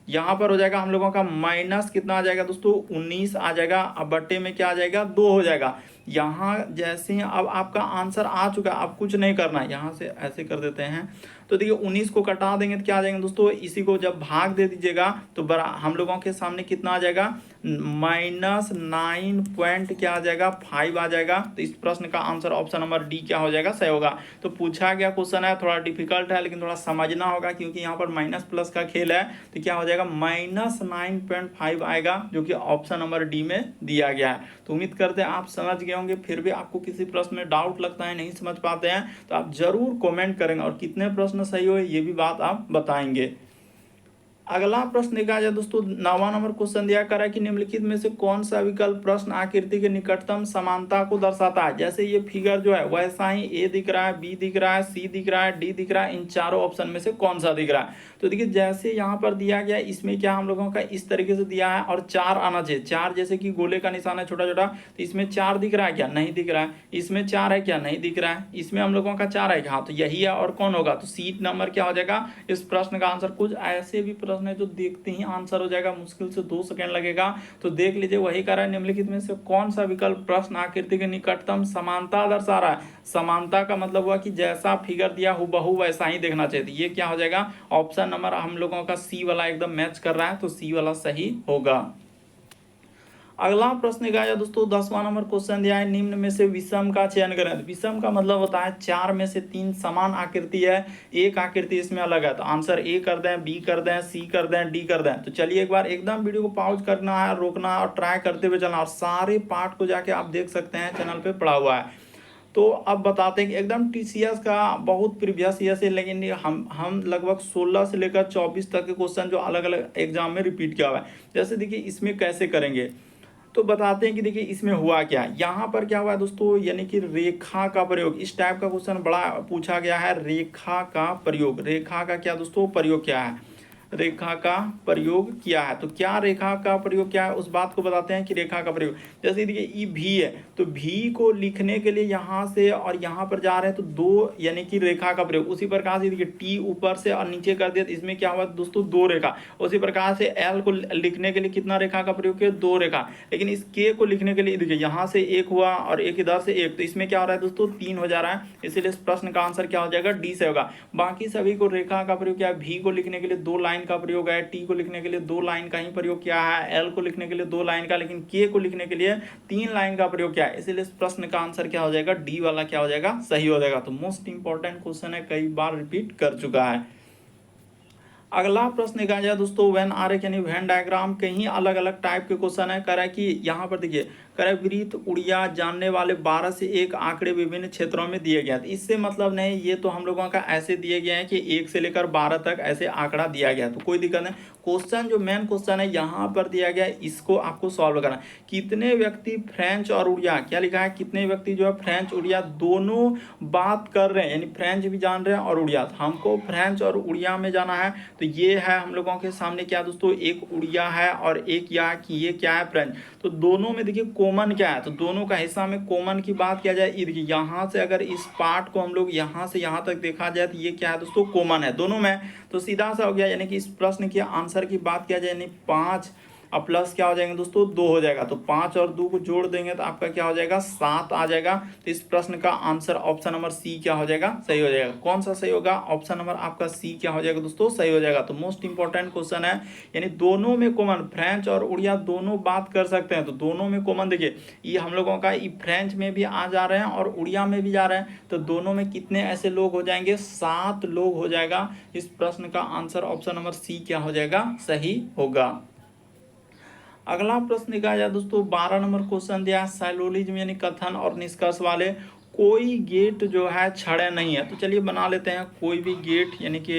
यहाँ पर हो जाएगा हम लोगों का माइनस कितना आ जाएगा दोस्तों, 19 आ जाएगा। अब बट्टे में क्या आ जाएगा, 2 हो जाएगा। यहाँ जैसे ही अब आपका आंसर आ चुका है, अब कुछ नहीं करना है, यहाँ से ऐसे कर देते हैं। तो देखिए 19 को कटा देंगे तो क्या आ जाएंगे दोस्तों, इसी को जब भाग दे दीजिएगा तो बड़ा हम लोगों के सामने कितना आ जाएगा, -9 पॉइंट क्या आ जाएगा, 5 आ जाएगा। तो इस प्रश्न का आंसर ऑप्शन नंबर डी क्या हो जाएगा, सही होगा। तो पूछा गया क्वेश्चन है, थोड़ा डिफिकल्ट है, लेकिन थोड़ा समझना होगा क्योंकि यहाँ पर माइनस प्लस का खेल है। तो क्या हो जाएगा, -9.5 आएगा, जो कि ऑप्शन नंबर डी में दिया गया है। तो उम्मीद करते हैं आप समझ गए होंगे, फिर भी आपको किसी प्रश्न में डाउट लगता है, नहीं समझ पाते हैं, तो आप जरूर कमेंट करेंगे और कितने प्रश्न सही हुए ये भी बात आप बताएंगे। अगला प्रश्न देखा जाए दोस्तों, 9वां नंबर क्वेश्चन दिया करा कि निम्नलिखित में से कौन सा विकल्प प्रश्न आकृति के निकटतम समानता को दर्शाता है। जैसे ये फिगर जो है वैसा ही ए दिख रहा है, बी दिख रहा है, सी दिख रहा है, डी दिख रहा है, इन चारों ऑप्शन में से कौन सा दिख रहा है। तो देखिए जैसे यहाँ पर दिया गया, इसमें क्या हम लोगों का इस तरीके से दिया है और 4 आना चाहिए। 4 जैसे कि गोले का निशान है छोटा छोटा, तो इसमें 4 दिख रहा है क्या, नहीं दिख रहा है। इसमें 4 है क्या, नहीं दिख रहा है। इसमें हम लोगों का 4 है, हाँ तो यही है और कौन होगा, तो सी नंबर क्या हो जाएगा इस प्रश्न का आंसर। कुछ ऐसे भी प्रश्न है जो देखते ही आंसर हो जाएगा, मुश्किल से 2 सेकंड लगेगा, तो देख लीजिए वही कह रहा है निम्नलिखित में से कौन सा विकल्प प्रश्न आकृति के निकटतम समानता दर्शा रहा है। समानता का मतलब हुआ कि जैसा फिगर दिया हूबहू वैसा ही देखना चाहिए। तो ये क्या हो जाएगा, ऑप्शन नंबर हम लोगों का सी वाला एकदम मैच कर रहा है, तो सी वाला सही होगा। अगला प्रश्न क्या है दोस्तों, 10वां नंबर क्वेश्चन दिया है, निम्न में से विषम का चयन करें। विषम का मतलब होता है 4 में से 3 समान आकृति है, एक आकृति इसमें अलग है, तो आंसर ए कर दें, बी कर दें, सी कर दें, डी कर दें। तो चलिए एक बार एकदम वीडियो को पॉज करना है, रोकना है और ट्राई करते हुए चलना, और सारे पार्ट को जाके आप देख सकते हैं, चैनल पे पड़ा हुआ है। तो अब बताते हैं कि एकदम टीसीएस का बहुत प्रीवियस ईयर से, लेकिन हम लगभग 16 से लेकर 24 तक के क्वेश्चन जो अलग अलग एग्जाम में रिपीट किया हुआ है। जैसे देखिए इसमें कैसे करेंगे, तो बताते हैं कि देखिए इसमें हुआ क्या है। यहाँ पर क्या हुआ है दोस्तों, यानी कि रेखा का प्रयोग, इस टाइप का क्वेश्चन बड़ा पूछा गया है। रेखा का प्रयोग, रेखा का क्या दोस्तों प्रयोग क्या है, रेखा का प्रयोग किया है। तो क्या रेखा का प्रयोग क्या है उस बात को बताते हैं कि रेखा का प्रयोग, जैसे देखिए ई भी है, तो भी को लिखने के लिए यहाँ से और यहाँ पर जा रहे हैं, तो 2 यानी कि रेखा का प्रयोग। उसी प्रकार से देखिए टी ऊपर से और नीचे कर दिया, तो इसमें क्या हुआ दोस्तों 2 रेखा। उसी प्रकार से एल को लिखने के लिए कितना रेखा का प्रयोग किया, 2 रेखा। लेकिन इस के को लिखने के लिए देखिए यहाँ से 1 हुआ और एक इधर से 1, तो इसमें क्या हो रहा है दोस्तों 3 हो जा रहा है, इसीलिए इस प्रश्न का आंसर क्या हो जाएगा, डी से होगा। बाकी सभी को रेखा का प्रयोग किया है, भी को लिखने के लिए 2 लाइन का प्रयोग है, टी को लिखने के लिए 2 लाइन का ही प्रयोग किया है, एल को लिखने के लिए 2 लाइन का, लेकिन के को लिखने के लिए 3 लाइन का प्रयोग किया है, इसीलिए इस प्रश्न का आंसर क्या हो जाएगा, डी वाला क्या हो जाएगा, सही हो जाएगा। तो मोस्ट इंपॉर्टेंट क्वेश्चन है, कई बार रिपीट कर चुका है। अगला प्रश्न देखा जाए दोस्तों, वेन आरेख यानी वेन डायग्राम, कहीं अलग अलग टाइप के क्वेश्चन है। कह रहा है कि यहाँ पर देखिए, कह रहा है वृत्त उड़िया जानने वाले 12 से 1 आंकड़े विभिन्न क्षेत्रों में दिए गए। इससे मतलब नहीं, ये तो हम लोगों का ऐसे दिए गए हैं कि 1 से लेकर 12 तक ऐसे आंकड़ा दिया गया, तो कोई दिक्कत नहीं। क्वेश्चन जो मेन क्वेश्चन है यहाँ पर दिया गया है, इसको आपको सॉल्व करना है। कितने व्यक्ति फ्रेंच और उड़िया, क्या लिखा है, कितने व्यक्ति जो है फ्रेंच उड़िया दोनों बात कर रहे हैं, यानी फ्रेंच भी जान रहे हैं और उड़िया। तो हमको फ्रेंच और उड़िया में जाना है, तो ये है हम लोगों के सामने क्या दोस्तों, एक उड़िया है और एक या कि ये क्या है, फ्रेंच। तो दोनों में देखिए कॉमन क्या है, तो दोनों का हिस्सा में कॉमन की बात किया जाए, देखिए यहाँ से अगर इस पार्ट को हम लोग यहाँ से यहाँ तक देखा जाए, तो ये क्या है दोस्तों, कॉमन है दोनों में, तो सीधा सा हो गया। यानी कि इस प्रश्न के आंसर की बात किया जाए, यानी 5 और प्लस क्या हो जाएंगे दोस्तों, 2 हो जाएगा। तो 5 और 2 को जोड़ देंगे तो आपका क्या हो जाएगा, 7 आ जाएगा। तो इस प्रश्न का आंसर ऑप्शन नंबर सी क्या हो जाएगा, सही हो जाएगा। कौन सा सही होगा, ऑप्शन नंबर आपका सी क्या हो जाएगा दोस्तों, सही हो जाएगा। तो मोस्ट इंपॉर्टेंट क्वेश्चन है, यानी दोनों में कॉमन, फ्रेंच और उड़िया दोनों बात कर सकते हैं, तो दोनों में कॉमन देखिए, ये हम लोगों का ये फ्रेंच में भी आ जा रहे हैं और उड़िया में भी जा रहे हैं, तो दोनों में कितने ऐसे लोग हो जाएंगे, 7 लोग हो जाएगा। इस प्रश्न का आंसर ऑप्शन नंबर सी क्या हो जाएगा, सही होगा। अगला प्रश्न देखा जाए दोस्तों, 12 नंबर क्वेश्चन दिया है, साइलोलिज्म यानी कथन और निष्कर्ष वाले, कोई गेट जो है छड़े नहीं है। तो चलिए बना लेते हैं, कोई भी गेट, यानी कि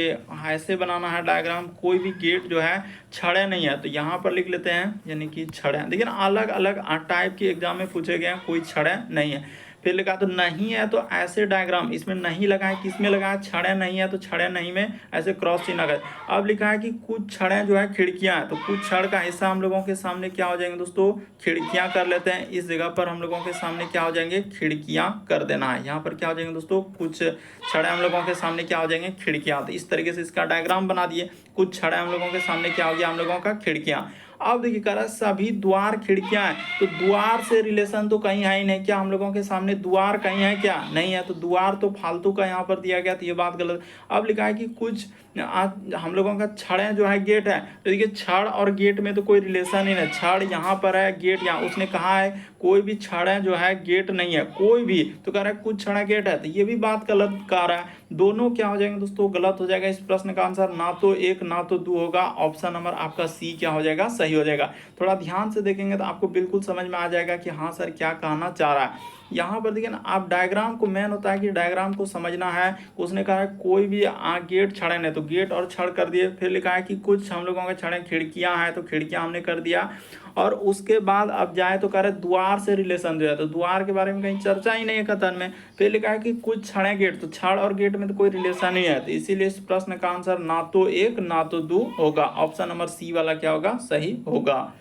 ऐसे बनाना है डायग्राम, कोई भी गेट जो है छड़े नहीं है, तो यहाँ पर लिख लेते हैं, यानी कि छड़े। देखिए अलग अलग टाइप के एग्जाम में पूछे गए हैं, कोई छड़े नहीं है। फिर लिखा तो नहीं है, तो ऐसे डायग्राम, इसमें नहीं लगा है, किस में लगा है, छड़े नहीं है, तो छड़े नहीं में ऐसे क्रॉस चिन्ह लगा है। अब लिखा है कि कुछ छड़े जो है खिड़कियां हैं, तो कुछ छड़ का हिस्सा हम लोगों के सामने क्या हो जाएंगे दोस्तों, खिड़कियां कर लेते हैं। इस जगह पर हम लोगों के सामने क्या हो जाएंगे, खिड़कियां कर देना है। यहाँ पर क्या हो जाएंगे दोस्तों, कुछ छड़े हम लोगों के सामने क्या हो जाएंगे, खिड़कियां। तो इस तरीके से इसका डायग्राम बना दिए, कुछ छड़े हम लोगों के सामने क्या हो गया, हम लोगों का खिड़कियां। अब देखिए कह रहा है सभी द्वार खिड़कियां हैं, तो द्वार से रिलेशन तो कहीं है ही नहीं, क्या हम लोगों के सामने द्वार कहीं है क्या, नहीं है, तो द्वार तो फालतू का यहाँ पर दिया गया, तो ये बात गलत। अब लिखा है कि कुछ हम लोगों का छड़ जो है गेट है, तो देखिए छड़ और गेट में तो कोई रिलेशन ही नहीं, छड़ यहाँ पर है, गेट यहाँ, उसने कहा है कोई भी छड़ जो है गेट नहीं है, कोई भी, तो कह रहा है कुछ छड़ गेट है, तो ये भी बात गलत कह रहा है। दोनों क्या हो जाएंगे दोस्तों, गलत हो जाएगा। इस प्रश्न का आंसर ना तो 1 ना तो 2 होगा। ऑप्शन नंबर आपका सी क्या हो जाएगा, सही हो जाएगा। थोड़ा ध्यान से देखेंगे तो आपको बिल्कुल समझ में आ जाएगा कि हाँ सर क्या कहना चाह रहा है। यहाँ पर देखिए ना, आप डायग्राम को, मेन होता है कि डायग्राम को समझना है। उसने कहा है कोई भी गेट छड़े नहीं, तो गेट और छड़ कर दिए। फिर लिखा है कि कुछ हम लोगों के छड़े खिड़कियां हैं, तो खिड़कियां हमने कर दिया। और उसके बाद अब जाए तो कह रहे द्वार से रिलेशन दिया, तो द्वार के बारे में कहीं चर्चा ही नहीं है कथन में। फिर लिखा है कि कुछ छड़े गेट, तो छड़ और गेट में तो कोई रिलेशन नहीं है, तो इसीलिए इस प्रश्न का आंसर ना तो 1 ना तो 2 होगा। ऑप्शन नंबर सी वाला क्या होगा, सही होगा।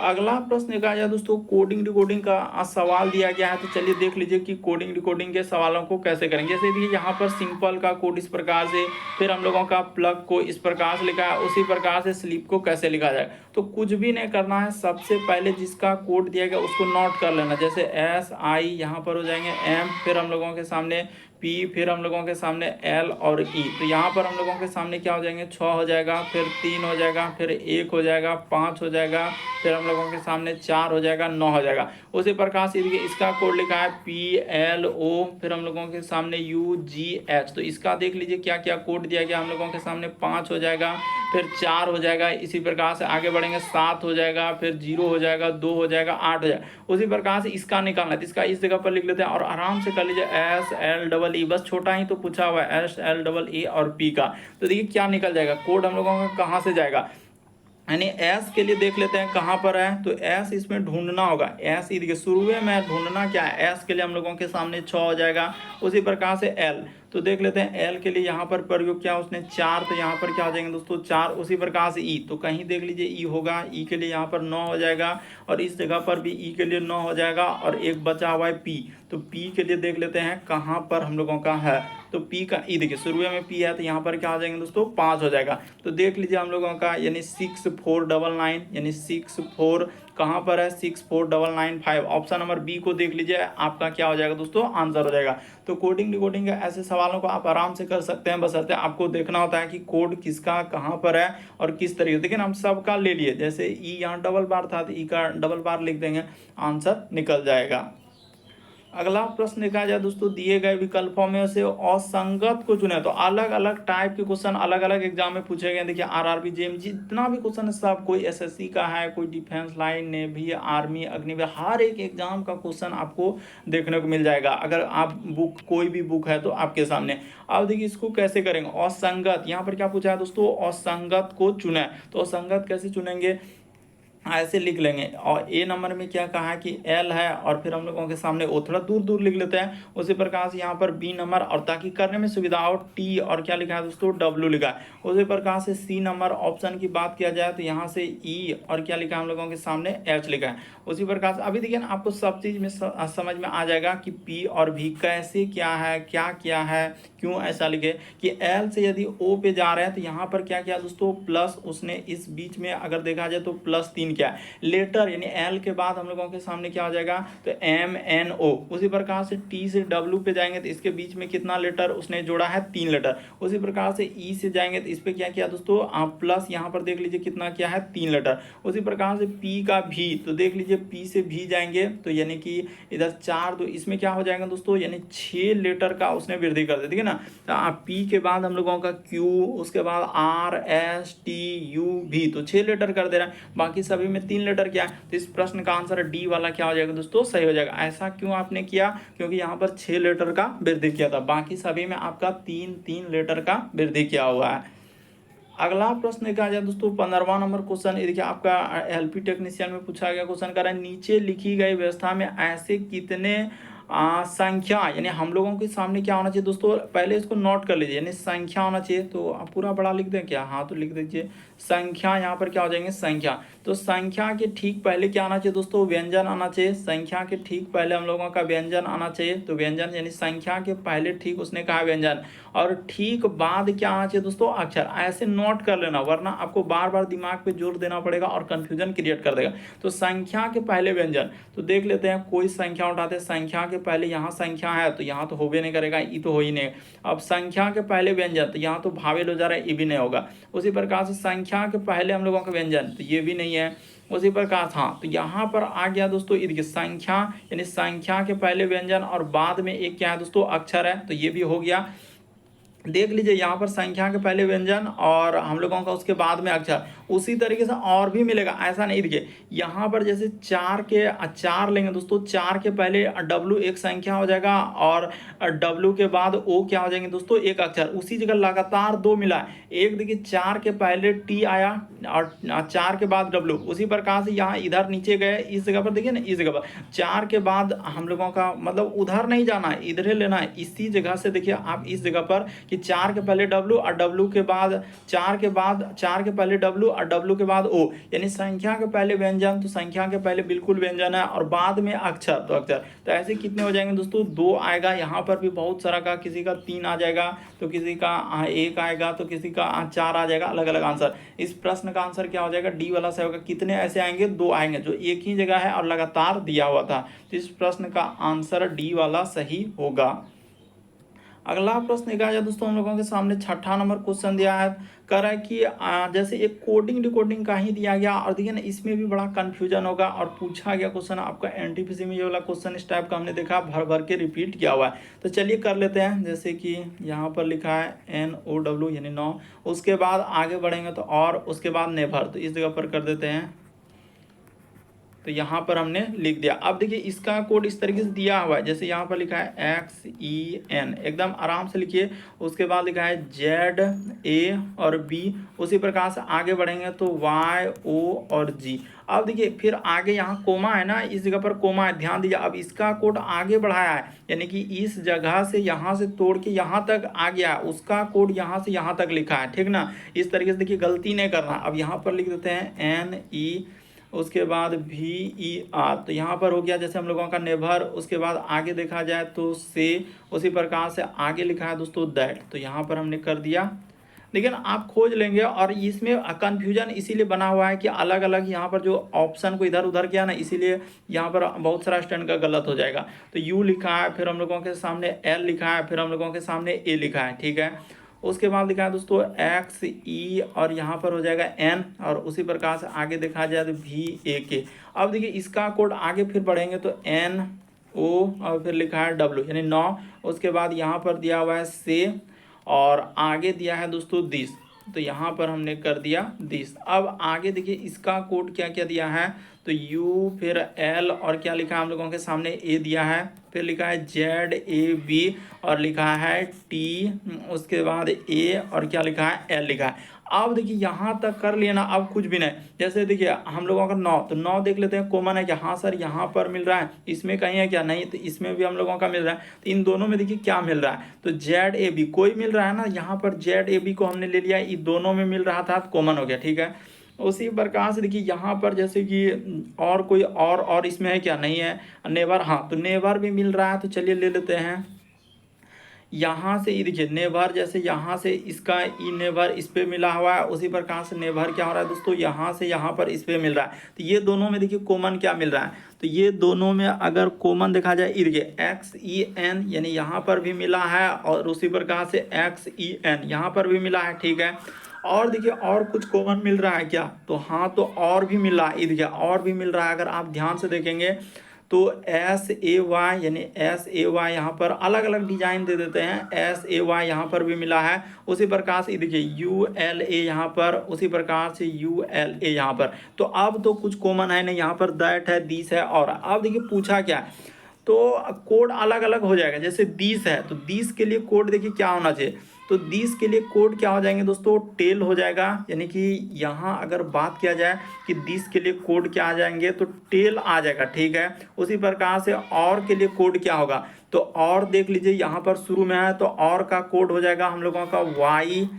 अगला प्रश्न कहा जाए दोस्तों, कोडिंग डिकोडिंग का सवाल दिया गया है। तो चलिए देख लीजिए कि कोडिंग डिकोडिंग के सवालों को कैसे करेंगे। जैसे देखिए यहाँ पर सिंपल का कोड इस प्रकार से, फिर हम लोगों का प्लग को इस प्रकार से लिखा है, उसी प्रकार से स्लीप को कैसे लिखा जाए। तो कुछ भी नहीं करना है, सबसे पहले जिसका कोड दिया गया उसको नोट कर लेना। जैसे SI यहाँ पर हो जाएंगे M, फिर हम लोगों के सामने P, फिर हम लोगों के सामने L और E। तो यहाँ पर हम लोगों के सामने क्या हो जाएंगे, 6 हो जाएगा, फिर 3 हो जाएगा, फिर 1 हो जाएगा, 5 हो जाएगा, फिर हम लोगों के सामने 4 हो जाएगा, 9 हो जाएगा। उसी प्रकार से इसका कोड लिखा है PLO, फिर हम लोगों के सामने UGH। तो इसका देख लीजिए क्या क्या कोड दिया गया। हम लोगों के सामने 5 हो जाएगा, फिर 4 हो जाएगा, इसी प्रकार से आगे बढ़ेंगे 7 हो जाएगा, फिर 0 हो जाएगा, 2 हो जाएगा, 8 हो जाएगा। उसी प्रकार से इसका निकालना है, तो इसका इस जगह पर लिख लेते हैं और आराम से कर लीजिए SLEE। बस छोटा ही तो पूछा हुआ है, SLEE और P का। तो देखिए क्या निकल जाएगा, कोड हम लोगों का कहाँ से जाएगा, यानी एस के लिए देख लेते हैं कहाँ पर है। तो एस इसमें ढूंढना होगा। एस ही देखिए शुरू में ढूंढना क्या है, एस के लिए हम लोगों के सामने 6 हो जाएगा। उसी प्रकार से एल, तो देख लेते हैं एल के लिए यहाँ पर प्रयोग किया उसने 4, तो यहाँ पर क्या हो जाएंगे दोस्तों 4। उसी प्रकार से ई, तो कहीं देख लीजिए ई होगा, ई के लिए यहाँ पर 9 हो जाएगा, और इस जगह पर भी ई के लिए 9 हो जाएगा, और एक बचा हुआ है पी। तो पी के लिए देख लेते हैं कहाँ पर हम लोगों का है। तो पी का ई देखिए शुरू में पी है, तो यहाँ पर क्या हो जाएंगे दोस्तों 5 हो जाएगा। तो देख लीजिए हम लोगों का यानी 6499, यानी 64 कहाँ पर है, 64995। ऑप्शन नंबर बी को देख लीजिए, आपका क्या हो जाएगा दोस्तों, आंसर हो जाएगा। तो कोडिंग डिकोडिंग के ऐसे सवालों को आप आराम से कर सकते हैं, बशर्ते आपको देखना होता है कि कोड किसका कहाँ पर है और किस तरीके से। देखिए हम सबका ले लिए, जैसे ई यहाँ डबल बार था तो ई का डबल बार लिख देंगे, आंसर निकल जाएगा। अगला प्रश्न देखा जाए दोस्तों, दिए गए विकल्पों में से असंगत को चुने। तो अलग अलग टाइप के क्वेश्चन अलग अलग एग्जाम में पूछे गए। देखिए आरआरबी जेएम जितना भी क्वेश्चन है सब, कोई एसएससी का है, कोई defence line, navy, army, Agniveer, हर एक एग्जाम का क्वेश्चन आपको देखने को मिल जाएगा अगर आप बुक, कोई भी बुक है तो आपके सामने। अब देखिए इसको कैसे करेंगे, असंगत, यहाँ पर क्या पूछा है दोस्तों, असंगत को चुने। तो असंगत कैसे चुनेंगे, ऐसे लिख लेंगे। और ए नंबर में क्या कहा है कि एल है, और फिर हम लोगों के सामने ओ थोड़ा दूर दूर लिख लेते हैं। उसी प्रकार से यहाँ पर बी नंबर, और ताकि करने में सुविधा हो टी, और क्या लिखा है दोस्तों डब्ल्यू लिखा है। उसी प्रकार से सी नंबर ऑप्शन की बात किया जाए तो यहाँ से ई, और क्या लिखा है हम लोगों के सामने एच लिखा है। उसी प्रकार से अभी देखिए ना आपको सब चीज में समझ में आ जाएगा कि पी और भी कैसे क्या है, क्या है, क्यों ऐसा लिखे। कि एल से यदि ओ पे जा रहे हैं तो यहाँ पर क्या किया दोस्तों प्लस, उसने इस बीच में अगर देखा जाए तो +3 क्या है लेटर, यानी एल के बाद हम लोगों के सामने क्या हो जाएगा तो MNO। उसी प्रकार से टी से डब्ल्यू पे जाएंगे तो इसके बीच में कितना लेटर उसने जोड़ा है, 3 लेटर। उसी प्रकार से ई से जाएंगे तो इस पे क्या किया दोस्तों आप प्लस, यहाँ पर देख लीजिए कितना क्या है 3 लेटर। उसी प्रकार से पी का भी, तो देख लीजिए पी से भी जाएंगे तो यानी कि इधर 4, तो इसमें क्या हो जाएगा दोस्तों यानी 6 लेटर का उसने वृद्धि कर दी, ठीक है ना। तो आप पी के बाद हम लोगों का क्यू, उसके बाद RSTUV, तो 6 लेटर कर दे रहा है, बाकी सभी में 3 लेटर क्या है। तो इस प्रश्न का आंसर डी वाला क्या हो जाएगा दोस्तों, सही हो जाएगा। ऐसा क्यों आपने किया, क्योंकि यहाँ पर 6 लेटर का वृद्धि किया था, बाकी सभी में आपका 3 लेटर का वृद्धि किया हुआ है। अगला प्रश्न देखा जाए दोस्तों 15वां नंबर क्वेश्चन, देखिए आपका LP टेक्नीशियन में पूछा गया क्वेश्चन कर रहा है, नीचे लिखी गई व्यवस्था में ऐसे कितने संख्या, यानी हम लोगों के सामने क्या होना चाहिए दोस्तों, पहले इसको नोट कर लीजिए, यानी संख्या होना चाहिए। तो आप पूरा बड़ा लिख दें क्या, हाँ तो लिख दीजिए संख्या, यहाँ पर क्या हो जाएंगे संख्या। तो संख्या के ठीक पहले क्या आना चाहिए दोस्तों, व्यंजन आना चाहिए। संख्या के ठीक पहले हम लोगों का व्यंजन आना चाहिए, तो व्यंजन यानी संख्या के पहले ठीक उसने कहा व्यंजन, और ठीक बाद क्या आना चाहिए दोस्तों, अक्षर। ऐसे नोट कर लेना, वरना आपको बार बार दिमाग पे जोर देना पड़ेगा और कंफ्यूजन क्रिएट कर देगा। तो संख्या के पहले व्यंजन, तो देख लेते हैं कोई संख्या उठाते हैं, संख्या के पहले यहाँ संख्या है तो यहाँ तो होबे नहीं करेगा, ये तो हो ही नहीं। अब संख्या के पहले व्यंजन, तो यहाँ तो भावेल हो जा रहा है, ये भी नहीं होगा। उसी प्रकार से संख्या के पहले हम लोगों का व्यंजन, तो ये भी नहीं है। उसी प्रकार हाँ, तो यहाँ पर आ गया दोस्तों ये देखिए संख्या, यानी संख्या के पहले व्यंजन और बाद में एक क्या है दोस्तों अक्षर है, तो ये भी हो गया। देख लीजिए यहाँ पर संख्या के पहले व्यंजन और हम लोगों का उसके बाद में अक्षर, उसी तरीके से और भी मिलेगा, ऐसा नहीं। देखिए यहाँ पर जैसे चार लेंगे दोस्तों, चार के पहले डब्लू एक संख्या हो जाएगा और डब्लू के बाद ओ क्या हो जाएंगे दोस्तों, एक अक्षर। उसी जगह लगातार दो मिला है, एक देखिए चार के पहले टी आया और चार के बाद डब्लू, उसी प्रकार से यहाँ इधर नीचे गए इस जगह पर, देखिए ना इस जगह पर चार के बाद हम लोगों का मतलब उधर नहीं जाना है, इधर ही लेना है। इसी जगह से देखिए आप इस जगह पर कि चार के पहले डब्लू और डब्लू के बाद चार के पहले डब्लू और डब्लू के बाद ओ, यानी संख्या के पहले व्यंजन तो संख्या के पहले बिल्कुल व्यंजन है और बाद में अक्षर तो अक्षर। तो ऐसे कितने हो जाएंगे दोस्तों, दो आएगा। यहाँ पर भी बहुत सारा का, किसी का तीन आ जाएगा तो किसी का एक आएगा तो किसी का चार आ जाएगा, अलग अलग आंसर। इस प्रश्न का आंसर क्या हो जाएगा, डी वाला सही होगा। कितने ऐसे आएंगे, दो आएंगे, जो एक ही जगह है और लगातार दिया हुआ था। तो इस प्रश्न का आंसर डी वाला सही होगा। अगला प्रश्न देखा जाए दोस्तों, हम लोगों के सामने छठा नंबर क्वेश्चन दिया है, कह रहा है कि जैसे एक कोडिंग डिकोडिंग का ही दिया गया और देखिए ना इसमें भी बड़ा कंफ्यूजन होगा और पूछा गया क्वेश्चन आपका एनटीपीसी में। ये वाला क्वेश्चन इस टाइप का हमने देखा भर भर के रिपीट किया हुआ है। तो चलिए कर लेते हैं। जैसे कि यहाँ पर लिखा है NOW यानी 9, उसके बाद आगे बढ़ेंगे तो और, उसके बाद नेभर, तो इस जगह पर कर देते हैं। तो यहाँ पर हमने लिख दिया। अब देखिए इसका कोड इस तरीके से दिया हुआ है, जैसे यहाँ पर लिखा है XEN, एकदम आराम से लिखिए। उसके बाद लिखा है ZA और B, उसी प्रकार से आगे बढ़ेंगे तो YO और G। अब देखिए फिर आगे यहाँ कोमा है ना, इस जगह पर कोमा है, ध्यान दीजिए। अब इसका कोड आगे बढ़ाया है, यानी कि इस जगह से यहाँ से तोड़ के यहाँ तक आ गया, उसका कोड यहाँ से यहाँ तक लिखा है, ठीक ना। इस तरीके से देखिए गलती नहीं करना। अब यहाँ पर लिख देते हैं NE, उसके बाद VER, तो यहाँ पर हो गया जैसे हम लोगों का नेभर। उसके बाद आगे देखा जाए तो से, उसी प्रकार से आगे लिखा है दोस्तों दैट, तो यहाँ पर हमने कर दिया। लेकिन आप खोज लेंगे और इसमें कन्फ्यूजन इसीलिए बना हुआ है कि अलग अलग यहाँ पर जो ऑप्शन को इधर उधर किया ना, इसीलिए यहाँ पर बहुत सारा स्टैंड का गलत हो जाएगा। तो U लिखा है, फिर हम लोगों के सामने L लिखा है, फिर हम लोगों के सामने A लिखा है, ठीक है। उसके बाद लिखा है दोस्तों XE और यहाँ पर हो जाएगा N, और उसी प्रकार से आगे देखा जाए तो VAK। अब देखिए इसका कोड आगे फिर बढ़ेंगे तो NO और फिर लिखा है W यानी 9। उसके बाद यहाँ पर दिया हुआ है से और आगे दिया है दोस्तों दिस, तो यहाँ पर हमने कर दिया दिस। अब आगे देखिए इसका कोड क्या क्या दिया है, तो U फिर L और क्या लिखा है हम लोगों के सामने A दिया है, फिर लिखा है ZAB और लिखा है T, उसके बाद A और क्या लिखा है L लिखा है। अब देखिए यहाँ तक कर लिया ना, अब कुछ भी नहीं। जैसे देखिए हम लोगों का 9, तो 9 देख लेते हैं कॉमन है क्या, हाँ सर यहाँ पर मिल रहा है, इसमें कहीं है क्या, नहीं, तो इसमें भी हम लोगों का मिल रहा है। तो इन दोनों में देखिए क्या मिल रहा है, तो ZAB कोई मिल रहा है ना, यहाँ पर ZAB को हमने ले लिया, इन दोनों में मिल रहा था तो कॉमन हो गया, ठीक है। उसी प्रकार से देखिए यहाँ पर जैसे कि और कोई और इसमें है क्या, नहीं है। नेवर, हाँ तो नेवर भी मिल रहा है, तो चलिए ले लेते हैं। यहाँ से ये देखिए नेवर, जैसे यहाँ से इसका ई नेवर इस पे मिला हुआ है, उसी प्रकार से नेवर क्या हो रहा है दोस्तों, यहाँ से यहाँ पर इस पे मिल रहा है। तो ये दोनों में देखिए कॉमन क्या मिल रहा है, तो ये दोनों में अगर कॉमन देखा जाए, ये देखिए XEN यानी यहाँ पर भी मिला है और उसी प्रकार से XEN यहाँ पर भी मिला है, ठीक है। और देखिए और कुछ कॉमन मिल रहा है क्या, तो हाँ तो और भी मिल रहा है, ये देखिए और भी मिल रहा है। अगर आप ध्यान से देखेंगे तो SAY यानी SAY यहाँ पर अलग अलग डिजाइन दे देते हैं, SAY यहाँ पर भी मिला है। उसी प्रकार से देखिए ULA यहाँ पर, उसी प्रकार से ULA यहाँ पर। तो अब तो कुछ कॉमन है नहीं, यहाँ पर दैट है, दिस है। और अब देखिए पूछा क्या है, तो कोड अलग अलग हो जाएगा। जैसे दिस है तो दिस के लिए कोड देखिए क्या होना चाहिए, तो दिस के लिए कोड क्या हो जाएंगे दोस्तों, टेल हो जाएगा। यानी कि यहाँ अगर बात किया जाए कि दिस के लिए कोड क्या आ जाएंगे, तो टेल आ जाएगा, ठीक है। उसी प्रकार से और के लिए कोड क्या होगा, तो और देख लीजिए यहाँ पर शुरू में है, तो और का कोड हो जाएगा हम लोगों का वाई,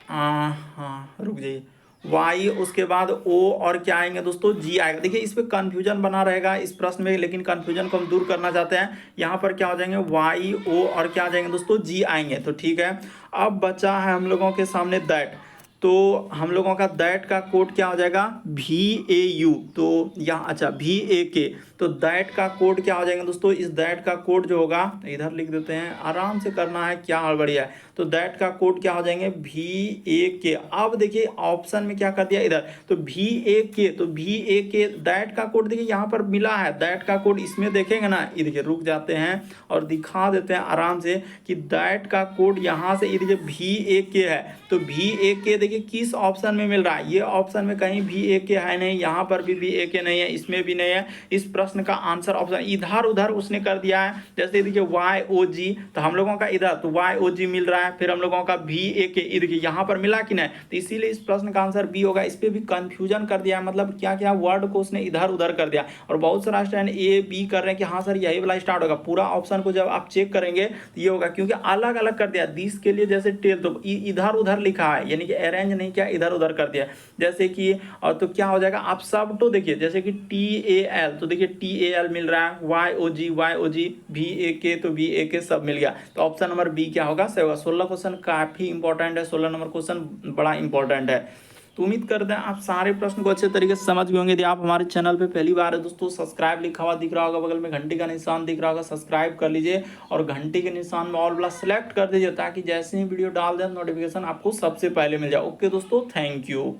हाँ रुक जाइए, वाई, उसके बाद ओ और क्या आएंगे दोस्तों, जी आएगा। देखिए इस पे कंफ्यूजन बना रहेगा इस प्रश्न में, लेकिन कंफ्यूजन को हम दूर करना चाहते हैं। यहाँ पर क्या हो जाएंगे, वाई ओ और क्या आ जाएंगे दोस्तों, जी आएंगे, तो ठीक है। अब बचा है हम लोगों के सामने दैट, तो हम लोगों का दैट का कोड क्या हो जाएगा VAU। तो यहाँ अच्छा VAK, तो दैट का कोड क्या हो जाएगा दोस्तों, इस दैट का कोड जो होगा इधर लिख देते हैं, आराम से करना है, क्या बढ़िया है। तो दैट का कोड क्या हो जाएंगे VAK। अब देखिए ऑप्शन में क्या कर दिया इधर, तो VAK, तो VAK दैट का कोड देखिए यहाँ पर मिला है, दैट का कोड इसमें देखेंगे ना, ये देखिए रुक जाते हैं और दिखा देते हैं आराम से कि दैट का कोड यहाँ से ये देखिए VAK है। तो VAK देखिए किस ऑप्शन में मिल रहा है, ये ऑप्शन में कहीं VAK है नहीं, यहाँ पर भी VAK नहीं है, इसमें भी नहीं है। इस प्रश्न का आंसर ऑप्शन इधर उधर उसने कर दिया है। जैसे देखिए YOG, तो हम लोगों का इधर तो YOG मिल रहा है, फिर हम लोगों का VAK देखिए यहाँ पर मिला कि नहीं, तो इसीलिए इस प्रश्न का आंसर बी होगा। इस पे भी कंफ्यूजन कर दिया है, मतलब क्या क्या वर्ड को उसने इधर उधर कर दिया। और बहुत सारा स्टूडेंट A B कर रहे हैं कि हाँ सर यही वाला स्टार्ट होगा, पूरा ऑप्शन को जब आप चेक करेंगे तो ये होगा, क्योंकि अलग अलग कर दिया। दिस के लिए जैसे टेल तो इधर उधर लिखा है, यानी कि अरेंज नहीं किया, इधर उधर कर दिया। जैसे कि और तो क्या हो जाएगा, आप सब तो देखिए जैसे कि TAL, तो देखिए TAL मिल रहा है, YOG VAK, तो VAK सब मिल गया। तो ऑप्शन नंबर बी क्या होगा, सही होगा। 16 क्वेश्चन काफी इंपॉर्टेंट है, 16 नंबर क्वेश्चन बड़ा इंपॉर्टेंट है। तो उम्मीद करते हैं आप सारे प्रश्न को अच्छे तरीके से समझ गए होंगे। यदि आप हमारे चैनल पे पहली बार है दोस्तों, सब्सक्राइब लिखा हुआ दिख रहा होगा, बगल में घंटी का निशान दिख रहा होगा, सब्सक्राइब कर लीजिए और घंटी के निशान में ऑल वाला सेलेक्ट कर दीजिए, ताकि जैसे ही वीडियो डाल दें नोटिफिकेशन आपको सबसे पहले मिल जाए। ओके दोस्तों, थैंक यू।